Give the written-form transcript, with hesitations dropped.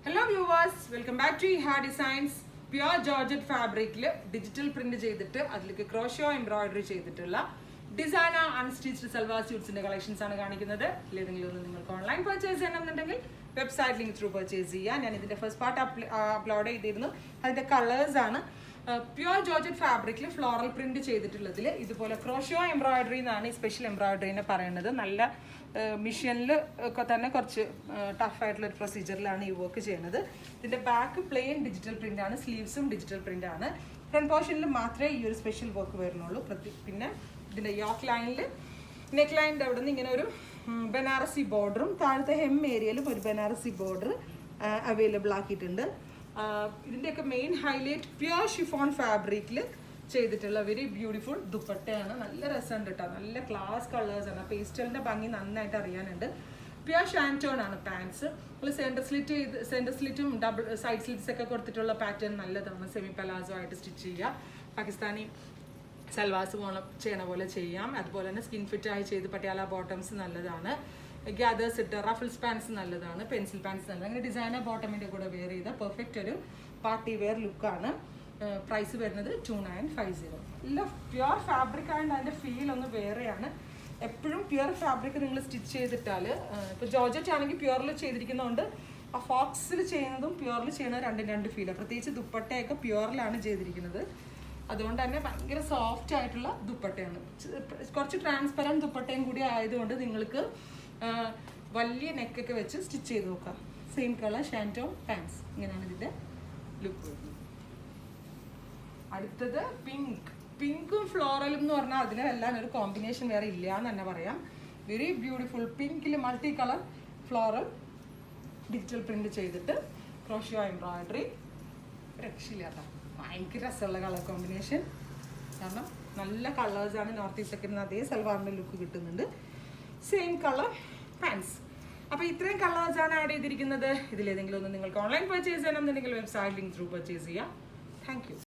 Hello viewers, welcome back to Iha Designs. Pure Georgette fabric digital print ചെയ്തിട്ട് അതിലേക്ക് crochet embroidery ചെയ്തിട്ടുള്ള designer unstitched salwar സ്യൂട്ട്സിന്റെ collections ആണ് കാണിക്കുന്നത്. ഏതെങ്കിലും ഒന്ന് നിങ്ങൾക്ക് ഓൺലൈൻ പർച്ചേസ് ചെയ്യണമെന്നുണ്ടെങ്കിൽ വെബ്സൈറ്റ് ലിങ്ക് ത്രൂ പർച്ചേസ് ചെയ്യാം. ഞാൻ ഇതിന്റെ ഫസ്റ്റ് പാർട്ട് അപ്ലോഡ് ചെയ്തിരുന്നു. അതിന്റെ കളേഴ്സ് ആണ് പ്യുവർ ജോർജറ്റ് ഫാബ്രിക്കിൽ ഫ്ലോറൽ പ്രിന്റ് ചെയ്തിട്ടുള്ളതിൽ ഇതുപോലെ ക്രോഷോ എംബ്രോയിഡറി എന്നാണ് ഈ സ്പെഷ്യൽ എംബ്രോയിഡറിനെ പറയുന്നത്. നല്ല മെഷീനിൽ ഒക്കെ തന്നെ കുറച്ച് ടഫായിട്ടുള്ള ഒരു പ്രൊസീജിയറിലാണ് ഈ വർക്ക് ചെയ്യുന്നത്. ഇതിന്റെ ബാക്ക് പ്ലെയിൻ ഡിജിറ്റൽ പ്രിന്റ് ആണ്, സ്ലീവ്സും ഡിജിറ്റൽ പ്രിന്റ് ആണ്. ഫ്രണ്ട് പോർഷനിൽ മാത്രമേ ഈ ഒരു സ്പെഷ്യൽ വർക്ക് വരുന്നുള്ളൂ. പിന്നെ ഇതിന്റെ യോക്ക് ലൈനിൽ നെക്ക് ലൈനിൻ്റെ അവിടെ നിന്ന് ഇങ്ങനെ ഒരു ബനാറസി ബോർഡറും താഴത്തെ ഹെം ഏരിയയിലും ഒരു ബനാറസി ബോർഡർ അവൈലബിൾ ആക്കിയിട്ടുണ്ട്. ഇതിൻ്റെയൊക്കെ മെയിൻ ഹൈലൈറ്റ് പ്യുവർ ഷിഫോൺ ഫാബ്രിക്കിൽ ചെയ്തിട്ടുള്ള വെരി ബ്യൂട്ടിഫുൾ ദുപ്പട്ടയാണ്. നല്ല രസമുണ്ട് കേട്ടോ, നല്ല ക്ലാസ് കളേഴ്സാണ്. പേസ്റ്റലിൻ്റെ ഭംഗി നന്നായിട്ട് അറിയാനുണ്ട്. പ്യുവർ ഷാൻറ്റോൺ ആണ് പാൻസ്. നമ്മൾ സെൻറ്റർ സ്ലിറ്റും ഡബിൾ സൈഡ് സ്ലിറ്റ്സ് ഒക്കെ കൊടുത്തിട്ടുള്ള പാറ്റേൺ നല്ലതാണ്. സെമി പലാസോ ആയിട്ട് സ്റ്റിച്ച് ചെയ്യുക, പാകിസ്ഥാനി സൽവാസ് ചെയ്യണ പോലെ ചെയ്യാം. അതുപോലെ തന്നെ സ്കിൻ ഫിറ്റായി ചെയ്ത് പട്ടിയാല ബോട്ടംസ് നല്ലതാണ്. ഗ്യാദേഴ്സ് ഇട്ട് റഫിൾസ് പാൻസ് നല്ലതാണ്, പെൻസിൽ പാൻസ് നല്ലതാണ്. അങ്ങനെ ഡിസൈനർ ബോട്ടമിൻ്റെ കൂടെ വെയർ ചെയ്ത പെർഫെക്റ്റ് ഒരു പാർട്ടി വെയർ ലുക്കാണ്. പ്രൈസ് വരുന്നത് 2950. എല്ലാം പ്യുവർ ഫാബ്രിക് ആയതുകൊണ്ട് അതിൻ്റെ ഫീൽ ഒന്ന് വേറെയാണ്. എപ്പോഴും പ്യുവർ ഫാബ്രിക് നിങ്ങൾ സ്റ്റിച്ച് ചെയ്തിട്ടാൽ, ഇപ്പോൾ ജോർജറ്റ് ആണെങ്കിൽ പ്യുവറിൽ ചെയ്തിരിക്കുന്നതുകൊണ്ട് ആ ഫോക്സിൽ ചെയ്യുന്നതും പ്യുവറിൽ ചെയ്യുന്നത് രണ്ട് ഫീലാണ്. പ്രത്യേകിച്ച് ദുപ്പട്ടയൊക്കെ പ്യുവറിലാണ് ചെയ്തിരിക്കുന്നത്. അതുകൊണ്ട് തന്നെ ഭയങ്കര സോഫ്റ്റ് ആയിട്ടുള്ള ദുപ്പട്ടയാണ്. കുറച്ച് ട്രാൻസ്പെറൻറ്റ് ദുപ്പട്ടയും കൂടി ആയതുകൊണ്ട് നിങ്ങൾക്ക് വലിയ നെക്കൊക്കെ വെച്ച് സ്റ്റിച്ച് ചെയ്ത് നോക്കാം. സെയിം കളർ ഷാൻറ്റോ പാൻസ്. ഇങ്ങനെയാണ് ഇതിൻ്റെ ലുക്ക് വരുന്നത്. അടുത്തത് പിങ്കും ഫ്ലോറലും എന്ന് പറഞ്ഞാൽ അതിനെല്ലാം ഒരു കോമ്പിനേഷൻ വേറെ ഇല്ല എന്ന് തന്നെ പറയാം. വെരി ബ്യൂട്ടിഫുൾ പിങ്കിൽ multi colour floral digital print ചെയ്തിട്ട് ക്രോഷോ എംബ്രോയിഡറി. രക്ഷയില്ലാത്ത ഭയങ്കര രസമുള്ള കളർ കോമ്പിനേഷൻ. കാരണം നല്ല കളേഴ്സാണ്. നോർത്ത് ഈസ്റ്റ് ഒക്കെ അതേ സൽവാറിൻ്റെ ലുക്ക് കിട്ടുന്നുണ്ട്. Same colour pants. അപ്പോൾ ഇത്രയും കളേഴ്സാണ് ആഡ് ചെയ്തിരിക്കുന്നത്. ഇതിലേതെങ്കിലും ഒന്ന് നിങ്ങൾക്ക് ഓൺലൈൻ പർച്ചേസ് ചെയ്യണമെന്നുണ്ടെങ്കിൽ വെബ്സൈറ്റ് ലിങ്ക് ത്രൂ പർച്ചേസ് ചെയ്യാം. Thank U.